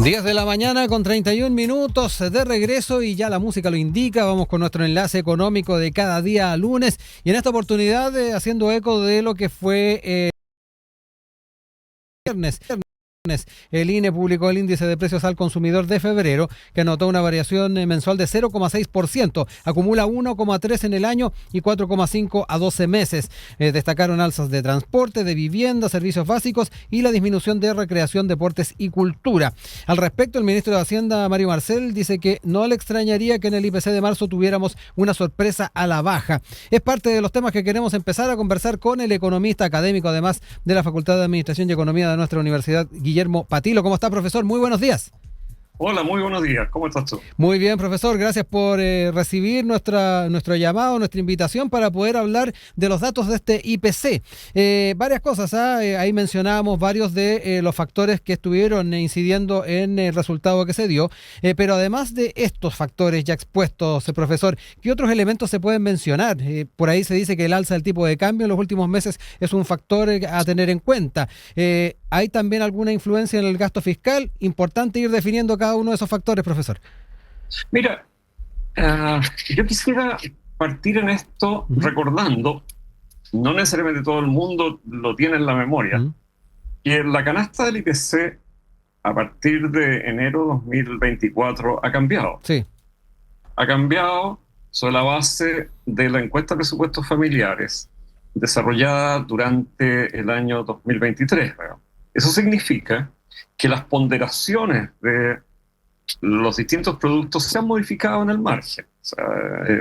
10 de la mañana con 31 minutos de regreso y ya la música lo indica. Vamos con nuestro enlace económico de cada día lunes y en esta oportunidad haciendo eco de lo que fue viernes. El INE publicó el índice de precios al consumidor de febrero, que anotó una variación mensual de 0,6%, acumula 1,3 en el año y 4,5 a 12 meses. Destacaron alzas de transporte, de vivienda, servicios básicos y la disminución de recreación, deportes y cultura. Al respecto, el ministro de Hacienda, Mario Marcel, dice que no le extrañaría que en el IPC de marzo tuviéramos una sorpresa a la baja. Es parte de los temas que queremos empezar a conversar con el economista académico, además de la Facultad de Administración y Economía de nuestra universidad, Guillermo Patilo. ¿Cómo está, profesor? Muy buenos días. Hola, muy buenos días. ¿Cómo estás tú? Muy bien, profesor. Gracias por recibir nuestro llamado, nuestra invitación para poder hablar de los datos de este IPC. Varias cosas, ahí mencionábamos varios de los factores que estuvieron incidiendo en el resultado que se dio, pero además de estos factores ya expuestos, profesor, ¿qué otros elementos se pueden mencionar? Por ahí se dice que el alza del tipo de cambio en los últimos meses es un factor a tener en cuenta. ¿Hay también alguna influencia en el gasto fiscal? Importante ir definiendo cada uno de esos factores, profesor. Mira, yo quisiera partir en esto recordando, no necesariamente todo el mundo lo tiene en la memoria, que la canasta del IPC a partir de enero 2024 ha cambiado. Sí. Ha cambiado sobre la base de la encuesta de presupuestos familiares desarrollada durante el año 2023. Eso significa que las ponderaciones de los distintos productos se han modificado en el margen. O sea,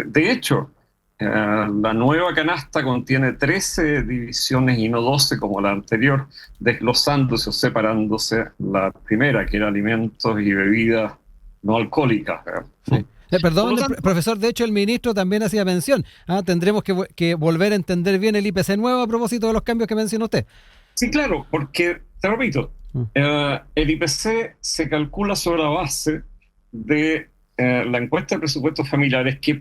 de hecho, la nueva canasta contiene 13 divisiones y no 12 como la anterior, desglosándose o separándose la primera, que era alimentos y bebidas no alcohólicas. Sí. Perdón, profesor, de hecho el ministro también hacía mención. Tendremos que volver a entender bien el IPC nuevo a propósito de los cambios que mencionó usted. Sí, claro, porque, te repito, el IPC se calcula sobre la base de la encuesta de presupuestos familiares, que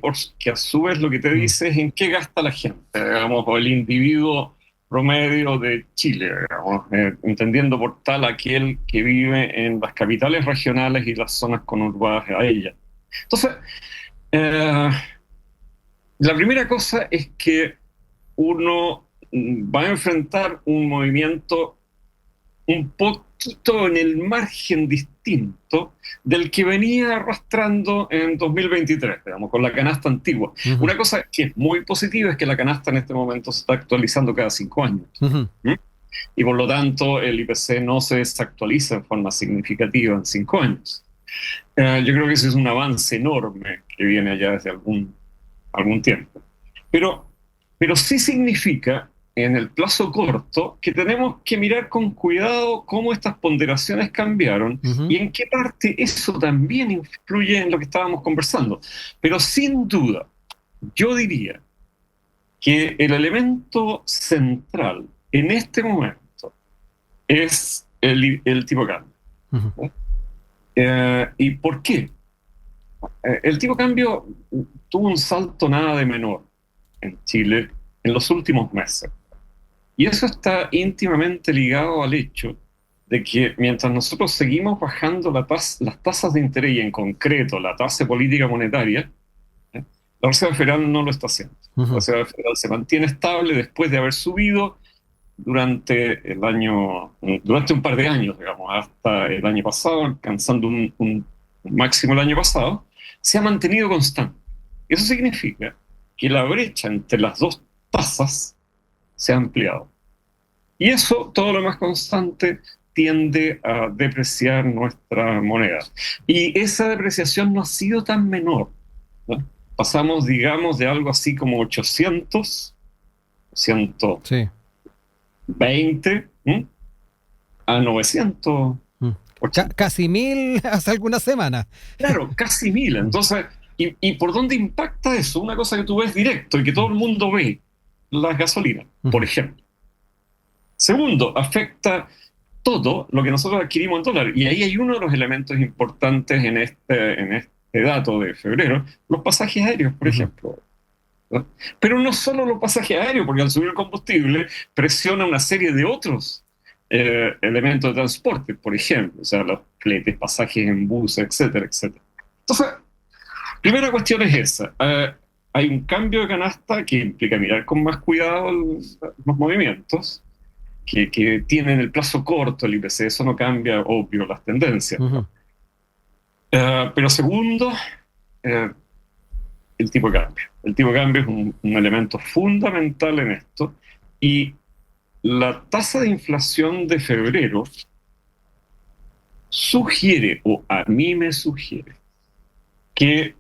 a su vez lo que te dice es en qué gasta la gente, digamos, o el individuo promedio de Chile, digamos, entendiendo por tal aquel que vive en las capitales regionales y las zonas conurbadas a ellas. Entonces, la primera cosa es que uno va a enfrentar un movimiento un poquito en el margen distinto del que venía arrastrando en 2023, digamos, con la canasta antigua. Una cosa que es muy positiva es que la canasta en este momento se está actualizando cada 5 años. Y por lo tanto el IPC no se desactualiza en forma significativa en 5 años. Yo creo que ese es un avance enorme que viene allá desde algún tiempo. Pero sí significa en el plazo corto que tenemos que mirar con cuidado cómo estas ponderaciones cambiaron y en qué parte eso también influye en lo que estábamos conversando. Pero sin duda, yo diría que el elemento central en este momento es el tipo de cambio. ¿Y por qué? El tipo de cambio tuvo un salto nada de menor en Chile en los últimos meses. Y eso está íntimamente ligado al hecho de que mientras nosotros seguimos bajando las tasas de interés y en concreto la tasa de política monetaria, la Reserva Federal no lo está haciendo. La Reserva Federal se mantiene estable después de haber subido durante un par de años, digamos, hasta el año pasado, alcanzando un máximo el año pasado, se ha mantenido constante. Eso significa que la brecha entre las dos tasas se ha ampliado. Y eso, todo lo más constante, tiende a depreciar nuestra moneda. Y esa depreciación no ha sido tan menor, ¿no? Pasamos, digamos, de algo así como 800, 120, a 900. Casi 1000 hace algunas semanas. Claro, casi 1000. Entonces, ¿y por dónde impacta eso? Una cosa que tú ves directo y que todo el mundo ve, las gasolinas, por ejemplo. Segundo, afecta todo lo que nosotros adquirimos en dólares. Y ahí hay uno de los elementos importantes en este dato de febrero, los pasajes aéreos, por ejemplo. ¿No? Pero no solo los pasajes aéreos, porque al subir el combustible presiona una serie de otros elementos de transporte, por ejemplo, o sea, los fletes, pasajes en bus, etcétera, etcétera. Entonces, primera cuestión es esa. Hay un cambio de canasta que implica mirar con más cuidado los movimientos, que tienen el plazo corto el IPC, eso no cambia, obvio, las tendencias. Ujú. Pero segundo, el tipo de cambio. El tipo de cambio es un elemento fundamental en esto, y la tasa de inflación de febrero sugiere, o a mí me sugiere, que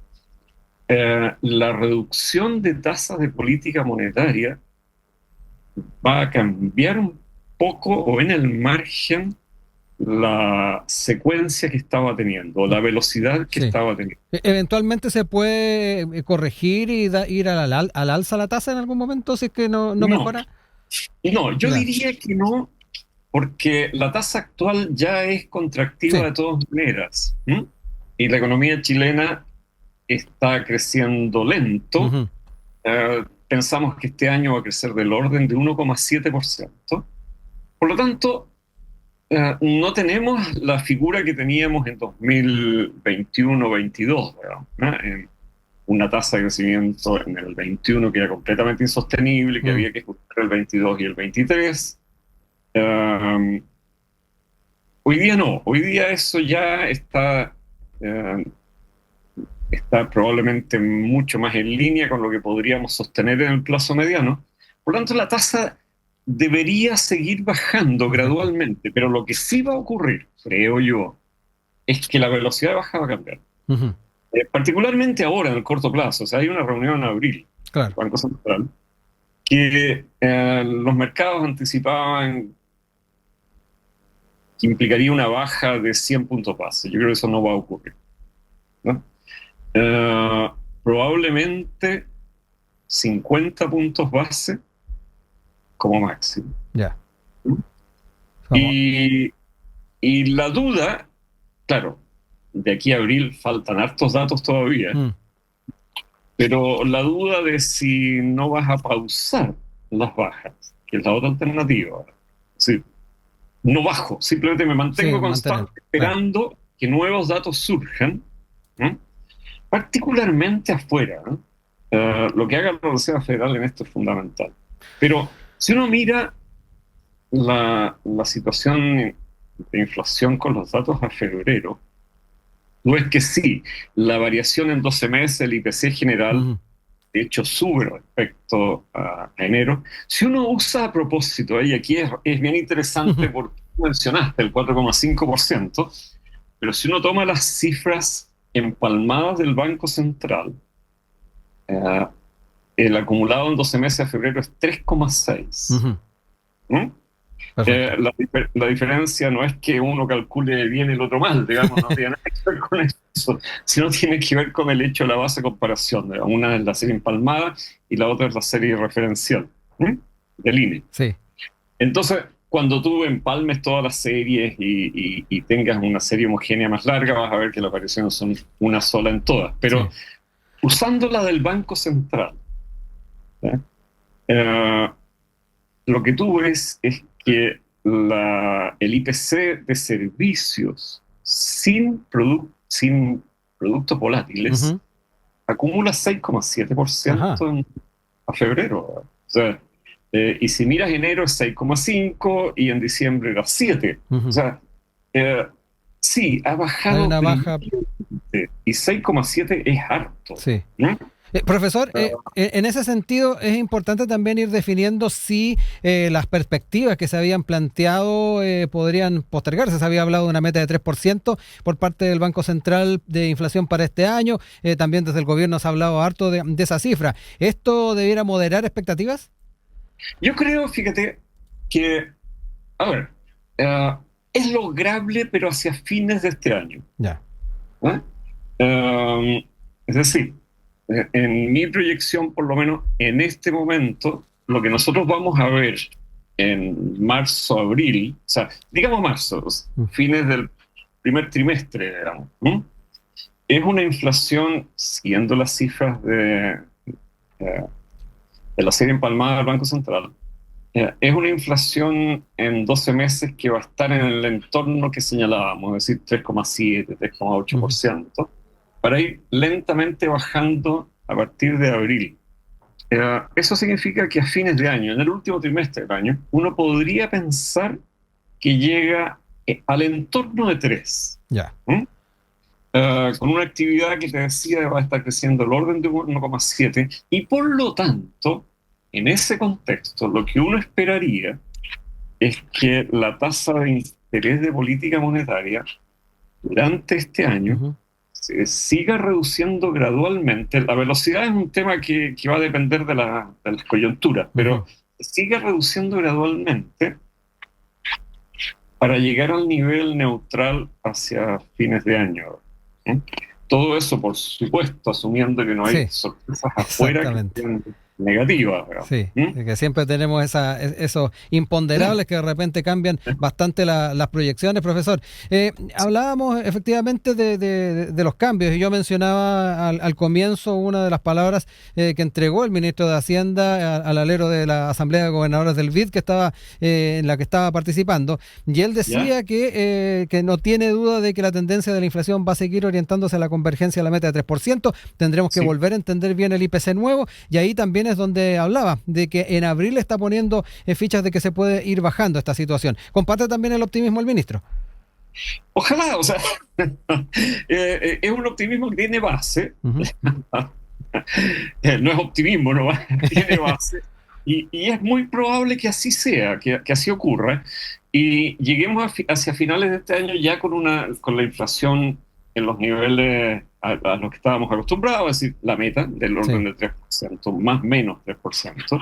la reducción de tasas de política monetaria va a cambiar un poco o en el margen la secuencia que estaba teniendo, o la velocidad que Sí. estaba teniendo. Eventualmente se puede corregir y ir al alza la tasa en algún momento si es que no No, mejora. no, yo Ya. diría que no, porque la tasa actual ya es contractiva Sí. de todas maneras. ¿M? Y la economía chilena está creciendo lento. Ujú. Pensamos que este año va a crecer del orden de 1,7%. Por lo tanto, no tenemos la figura que teníamos en 2021-22, ¿no? En una tasa de crecimiento en el 21 que era completamente insostenible, que Mm. había que ajustar el 22 y el 23. Hoy día no, hoy día eso ya está probablemente mucho más en línea con lo que podríamos sostener en el plazo mediano. Por lo tanto, la tasa debería seguir bajando Ujú. gradualmente, pero lo que sí va a ocurrir, creo yo, es que la velocidad de baja va a cambiar. Ujú. Particularmente ahora, en el corto plazo. O sea, hay una reunión en abril del Claro. Banco Central que los mercados anticipaban que implicaría una baja de 100 puntos base. Yo creo que eso no va a ocurrir, ¿no? Probablemente 50 puntos base como máximo. Ya. ¿No? Vamos. Y la duda, claro, de aquí a abril faltan hartos datos todavía, Mm. pero la duda de si no vas a pausar las bajas, que es la otra alternativa. Sí, no bajo, simplemente me Sí, mantengo mantener. constante Claro. esperando que nuevos datos surjan, ¿no? Particularmente afuera, ¿no? Lo que haga la Reserva Federal en esto es fundamental. Pero si uno mira la situación de inflación con los datos a febrero, no es que sí, la variación en 12 meses, el IPC general, Ujú. de hecho, sube respecto a enero. Si uno usa a propósito, y aquí es bien interesante porque mencionaste el 4,5%, pero si uno toma las cifras empalmadas del Banco Central, eh, el acumulado en 12 meses de febrero es 3,6. Ujú. ¿No? Perfecto. La diferencia no es que uno calcule bien y el otro mal, digamos, no tiene nada que ver con eso, sino tiene que ver con el hecho de la base de comparación. Digamos. Una es la serie empalmada y la otra es la serie referencial, ¿eh? Del INE. Sí. Entonces, cuando tú empalmes todas las series y tengas una serie homogénea más larga, vas a ver que las variaciones son una sola en todas. Pero Sí. usando la del Banco Central, ¿eh? Eh, lo que tú ves es que el IPC de servicios sin productos volátiles Ujú. acumula 6,7% Ajá. a febrero. O sea, y si miras enero es 6,5 y en diciembre era 7. O Ujú. sea, eh, sí, ha Hay bajado una baja. y 6,7 es harto, Sí. ¿no? Profesor, en ese sentido es importante también ir definiendo si las perspectivas que se habían planteado podrían postergarse. Se había hablado de una meta de 3% por parte del Banco Central de inflación para este año. También desde el gobierno se ha hablado harto de esa cifra. ¿Esto debiera moderar expectativas? Yo creo, fíjate, que, a ver, eh, es lograble, pero hacia fines de este año. Ya. ¿Eh? Es decir, en mi proyección, por lo menos en este momento, lo que nosotros vamos a ver en marzo, abril, o sea, digamos marzo, Mm. fines del primer trimestre, digamos, ¿no? Es una inflación, siguiendo las cifras de la serie empalmada del Banco Central, Es una inflación en 12 meses que va a estar en el entorno que señalábamos, es decir, 3,7, 3,8%, para ir lentamente bajando a partir de abril. Eso significa que a fines de año, en el último trimestre del año, uno podría pensar que llega al entorno de 3. Ya. Con una actividad que te decía va a estar creciendo el orden de 1,7, y por lo tanto, en ese contexto, lo que uno esperaría es que la tasa de interés de política monetaria durante este año se siga reduciendo gradualmente. La velocidad es un tema que va a depender de las coyunturas, pero siga reduciendo gradualmente para llegar al nivel neutral hacia fines de año. Todo eso, por supuesto, asumiendo que no hay sorpresas afuera que sean negativas. Sí, que siempre tenemos esos imponderables que de repente cambian bastante las proyecciones, profesor. Hablábamos efectivamente de los cambios, y yo mencionaba al comienzo una de las palabras que entregó el ministro de Hacienda al alero de la Asamblea de Gobernadores del BID, que estaba en la que estaba participando, y él decía que no tiene duda de que la tendencia de la inflación va a seguir orientándose a la convergencia a la meta de 3%. Tendremos que volver a entender bien el IPC nuevo, y ahí también es donde hablaba de que en abril está poniendo fichas de que se puede ir bajando esta situación. ¿Comparte también el optimismo el ministro? Ojalá, o sea, es un optimismo que tiene base. No es optimismo, no tiene base. Y es muy probable que así sea, que así ocurra. Y lleguemos hacia finales de este año ya con la inflación en los niveles a los que estábamos acostumbrados, es decir, la meta del orden del 3%, más o menos 3%,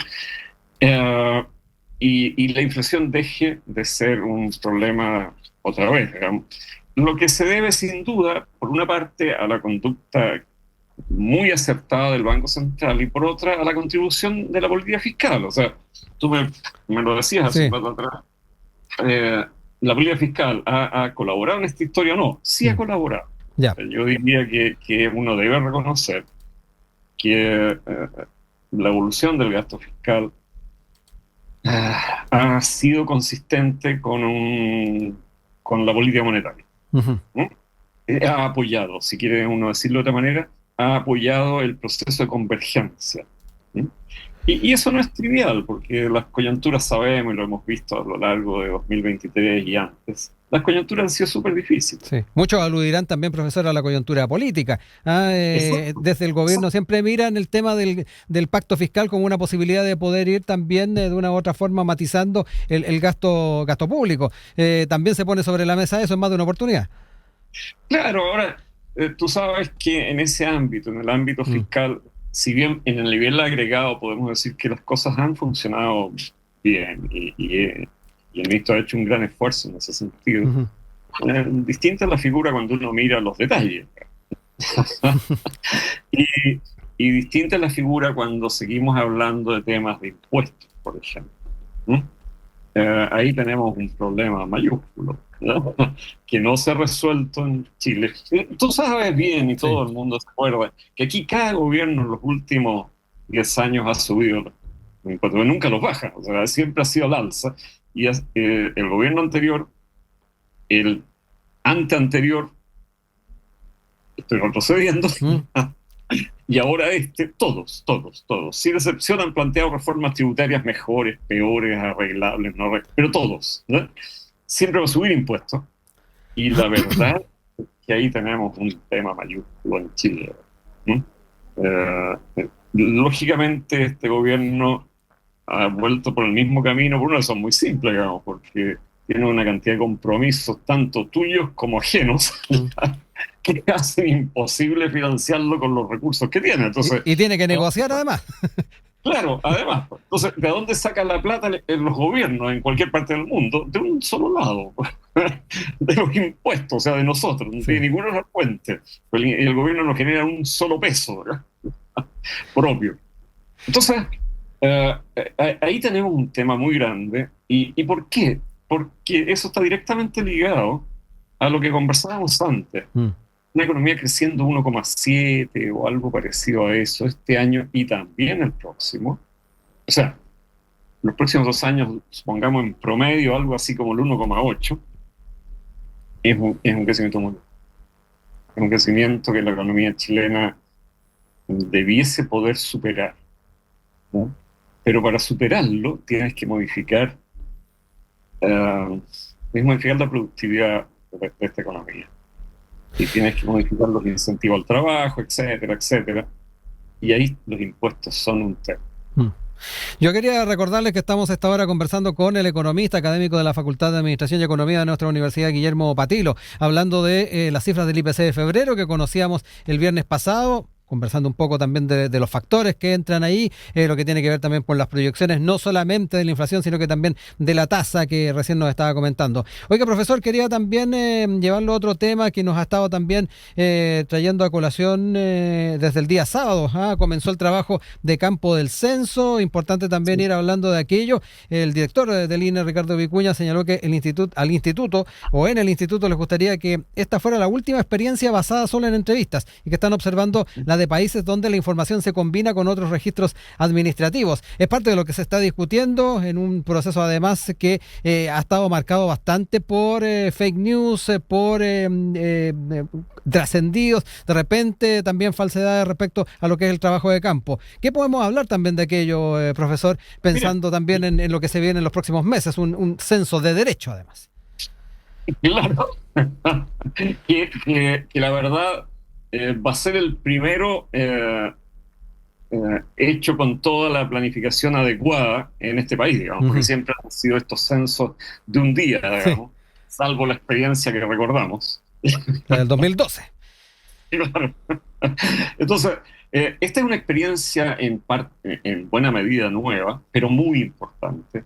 y la inflación deje de ser un problema otra vez, digamos. Lo que se debe sin duda, por una parte, a la conducta muy acertada del Banco Central, y por otra, a la contribución de la política fiscal. O sea, tú me lo decías hace un rato atrás, ¿la política fiscal ha colaborado en esta historia o no? Sí ha colaborado. Yo diría que uno debe reconocer que la evolución del gasto fiscal ha sido consistente con la política monetaria. Ha apoyado, si quiere uno decirlo de otra manera, ha apoyado el proceso de convergencia. Y eso no es trivial, porque las coyunturas, sabemos, y lo hemos visto a lo largo de 2023 y antes, las coyunturas han sido súper difíciles. Sí. Muchos aludirán también, profesor, a la coyuntura política. Desde el gobierno siempre miran el tema del pacto fiscal como una posibilidad de poder ir también de una u otra forma matizando el gasto público. También se pone sobre la mesa eso en más de una oportunidad. Claro, ahora, tú sabes que en ese ámbito, en el ámbito fiscal, si bien en el nivel agregado podemos decir que las cosas han funcionado bien, y el ministro ha hecho un gran esfuerzo en ese sentido, distinta es la figura cuando uno mira los detalles. y distinta es la figura cuando seguimos hablando de temas de impuestos, por ejemplo. Ahí tenemos un problema mayúsculo, ¿no? Que no se ha resuelto en Chile. Tú sabes bien, y todo el mundo se acuerda, que aquí cada gobierno en los últimos 10 años ha subido los impuestos, pero nunca los baja. O sea, siempre ha sido al alza. Y el gobierno anterior, el anteanterior, estoy retrocediendo, y ahora todos, sin excepción, han planteado reformas tributarias mejores, peores, arreglables, pero todos, ¿no? Siempre va a subir impuestos. Y la verdad es que ahí tenemos un tema mayúsculo en Chile, ¿no? Lógicamente, este gobierno ha vuelto por el mismo camino, por una razón muy simple, digamos, porque tiene una cantidad de compromisos, tanto tuyos como ajenos, que hacen imposible financiarlo con los recursos que tiene. Entonces, y tiene que negociar además. Claro, además. Entonces, ¿de dónde sacan la plata en los gobiernos en cualquier parte del mundo? De un solo lado, de los impuestos, o sea, de nosotros, de ninguna otra fuente. El gobierno nos genera un solo peso, ¿verdad? Propio. Entonces, ahí tenemos un tema muy grande. ¿Y por qué? Porque eso está directamente ligado a lo que conversábamos antes. Una economía creciendo 1,7 o algo parecido a eso este año y también el próximo. O sea, los próximos 2 años, supongamos en promedio algo así como el 1,8, es un crecimiento muy bueno. Es un crecimiento que la economía chilena debiese poder superar, ¿no? Pero para superarlo tienes que modificar la productividad de esta economía. Y tienes que modificar los incentivos al trabajo, etcétera, etcétera. Y ahí los impuestos son un tema. Yo quería recordarles que estamos a esta hora conversando con el economista académico de la Facultad de Administración y Economía de nuestra universidad, Guillermo Patilo, hablando de las cifras del IPC de febrero que conocíamos el viernes pasado, conversando un poco también de los factores que entran ahí, lo que tiene que ver también con las proyecciones, no solamente de la inflación, sino que también de la tasa que recién nos estaba comentando. Oiga, profesor, quería también llevarlo a otro tema que nos ha estado también trayendo a colación desde el día sábado. Comenzó el trabajo de campo del censo, importante también ir hablando de aquello. El director del INE, Ricardo Vicuña, señaló que en el instituto les gustaría que esta fuera la última experiencia basada solo en entrevistas y que están observando la de países donde la información se combina con otros registros administrativos. Es parte de lo que se está discutiendo en un proceso además que ha estado marcado bastante por fake news, por trascendidos, de repente también falsedades respecto a lo que es el trabajo de campo. ¿Qué podemos hablar también de aquello, profesor, pensando también en lo que se viene en los próximos meses, un censo de derecho además? Claro, que la verdad va a ser el primero hecho con toda la planificación adecuada en este país, digamos, porque siempre han sido estos censos de un día, digamos, salvo la experiencia que recordamos. La del 2012. Claro. Entonces, esta es una experiencia en buena medida nueva, pero muy importante.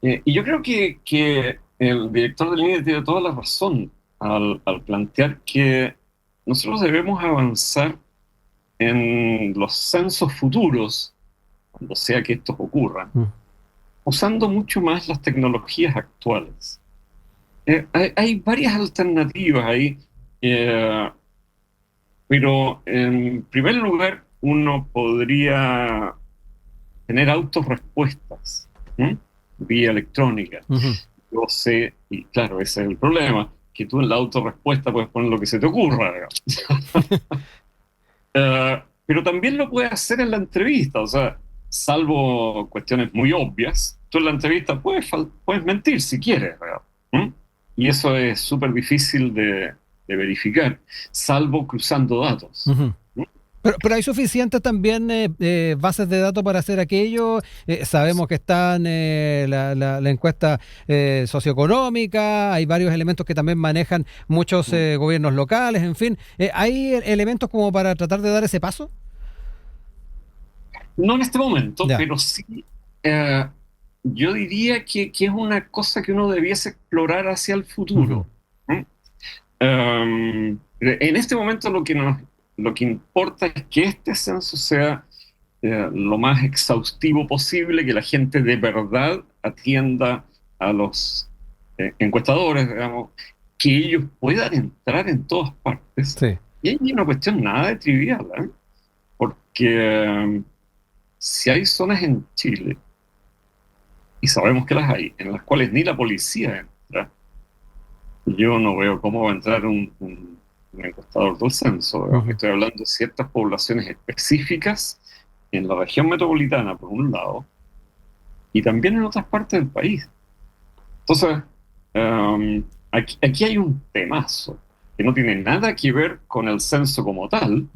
Y yo creo que el director del INE tiene toda la razón al plantear que nosotros debemos avanzar en los censos futuros, cuando sea que estos ocurran, usando mucho más las tecnologías actuales. Hay varias alternativas ahí, pero en primer lugar uno podría tener autorrespuestas vía electrónica. Yo sé, y claro, ese es el problema, que tú en la autorrespuesta puedes poner lo que se te ocurra, pero también lo puedes hacer en la entrevista, o sea, salvo cuestiones muy obvias, tú en la entrevista puedes mentir si quieres, y eso es súper difícil de verificar, salvo cruzando datos. Pero hay suficientes también bases de datos para hacer aquello. Sabemos que están la encuesta socioeconómica, hay varios elementos que también manejan muchos gobiernos locales, en fin. ¿Hay elementos como para tratar de dar ese paso? No en este momento, Ya. pero sí, yo diría que es una cosa que uno debiese explorar hacia el futuro. En este momento lo que importa es que este censo sea lo más exhaustivo posible, que la gente de verdad atienda a los encuestadores, digamos, que ellos puedan entrar en todas partes. Sí. Y hay una cuestión nada de trivial, porque si hay zonas en Chile, y sabemos que las hay, en las cuales ni la policía entra, yo no veo cómo va a entrar un encuestador del censo. Estoy hablando de ciertas poblaciones específicas en la región metropolitana, por un lado, y también en otras partes del país. Entonces, aquí hay un temazo que no tiene nada que ver con el censo como tal,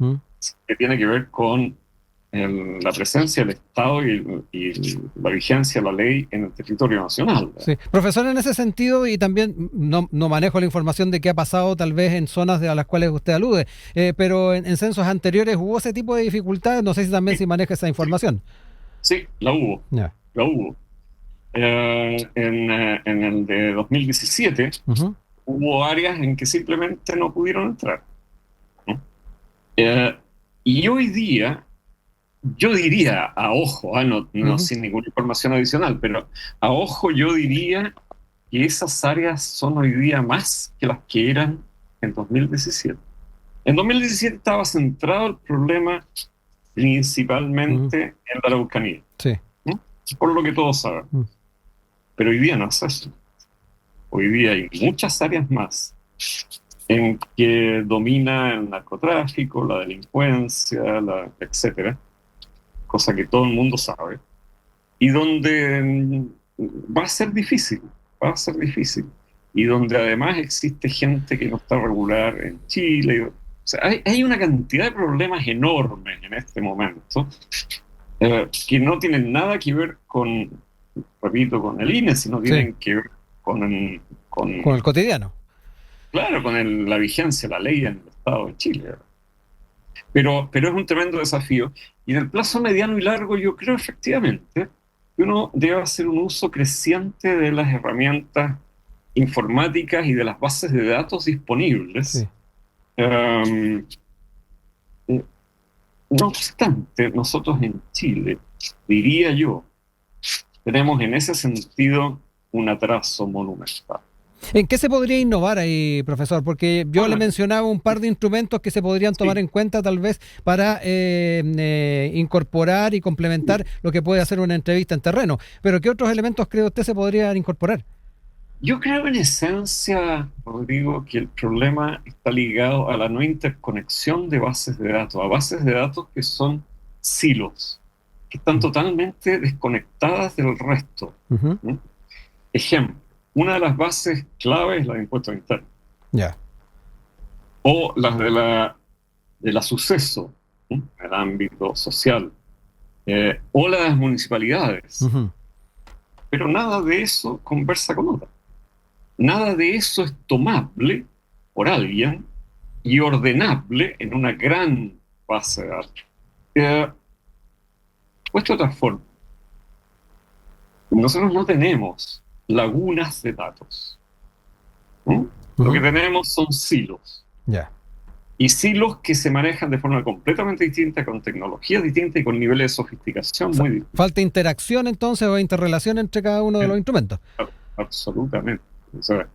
que tiene que ver con la presencia del Estado y la vigencia de la ley en el territorio nacional. Sí. Profesor, en ese sentido, y también no manejo la información de qué ha pasado tal vez en zonas a las cuales usted alude, pero en censos anteriores hubo ese tipo de dificultades, no sé si también si maneja esa información. Sí, la hubo. Yeah. La hubo. En el de 2017 hubo áreas en que simplemente no pudieron entrar. Y hoy día, yo diría, a ojo, no sin ninguna información adicional, pero a ojo yo diría que esas áreas son hoy día más que las que eran en 2017. En 2017 estaba centrado el problema principalmente en la Araucanía. Sí. por lo que todos saben. Pero hoy día no es eso. Hoy día hay muchas áreas más en que domina el narcotráfico, la delincuencia, etcétera, cosa que todo el mundo sabe, y donde va a ser difícil, y donde además existe gente que no está regular en Chile. O sea, hay una cantidad de problemas enormes en este momento que no tienen nada que ver repito, con el INE, sino tienen que ver con el cotidiano. Claro, con la vigencia de la ley en el Estado de Chile. Pero es un tremendo desafío. Y en el plazo mediano y largo yo creo efectivamente que uno debe hacer un uso creciente de las herramientas informáticas y de las bases de datos disponibles. Sí. No obstante, nosotros en Chile, diría yo, tenemos en ese sentido un atraso monumental. ¿En qué se podría innovar ahí, profesor? Porque yo le mencionaba un par de instrumentos que se podrían tomar en cuenta tal vez para incorporar y complementar lo que puede hacer una entrevista en terreno. Pero ¿qué otros elementos cree usted se podrían incorporar? Yo creo en esencia, Rodrigo, que el problema está ligado a la no interconexión de bases de datos, a bases de datos que son silos, que están totalmente desconectadas del resto. Uh-huh. Ejemplo, una de las bases clave es la de impuestos internos. Yeah. O las de la suceso, en el ámbito social, o las municipalidades. Uh-huh. Pero nada de eso conversa con otra. Nada de eso es tomable por alguien y ordenable en una gran base de datos. Puesto de otra forma, nosotros no tenemos lagunas de datos. Uh-huh. Lo que tenemos son silos. Yeah. Y silos que se manejan de forma completamente distinta, con tecnologías distintas y con niveles de sofisticación muy distintos. ¿Falta interacción entonces o interrelación entre cada uno de los instrumentos? Absolutamente. O sea,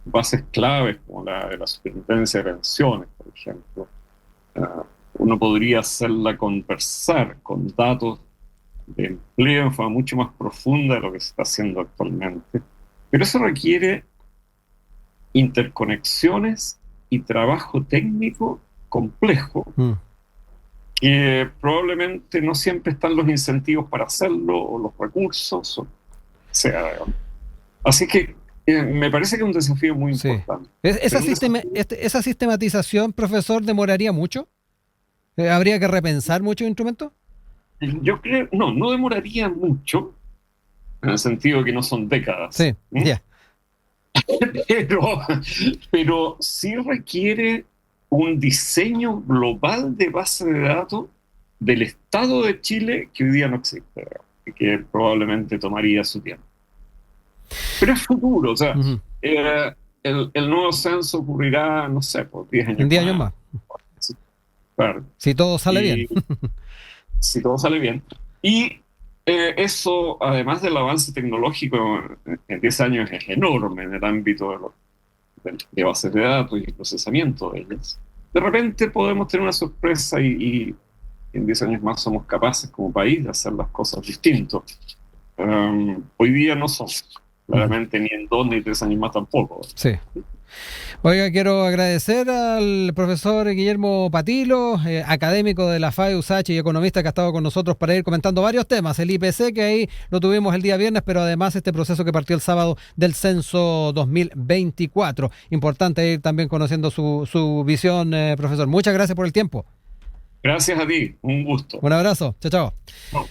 bases claves como la de la superintendencia de pensiones, por ejemplo, uno podría hacerla conversar con datos de empleo en forma mucho más profunda de lo que se está haciendo actualmente. Pero eso requiere interconexiones y trabajo técnico complejo, que probablemente no siempre están los incentivos para hacerlo, o los recursos, o sea, así que me parece que es un desafío muy importante. ¿Esa sistematización, profesor, demoraría mucho? ¿Habría que repensar muchos instrumentos? Yo creo, no demoraría mucho, en el sentido de que no son décadas. Sí, ya. Yeah. Pero sí requiere un diseño global de base de datos del Estado de Chile que hoy día no existe, y que probablemente tomaría su tiempo. Pero es futuro, o sea, el nuevo censo ocurrirá, no sé, por 10 años. En 10 años más. Claro. Si todo sale bien. Si todo sale bien. Y eso, además del avance tecnológico, en 10 años es enorme en el ámbito de bases de datos y el procesamiento de ellas. De repente podemos tener una sorpresa y en 10 años más somos capaces como país de hacer las cosas distintos. Hoy día no somos. Claramente ni en 2 ni 3 años más tampoco. Sí. Oiga, quiero agradecer al profesor Guillermo Patilo, académico de la FAE USACH y economista que ha estado con nosotros para ir comentando varios temas. El IPC, que ahí lo tuvimos el día viernes, pero además este proceso que partió el sábado del censo 2024. Importante ir también conociendo su visión, profesor. Muchas gracias por el tiempo. Gracias a ti, un gusto. Un abrazo. Chao, chao.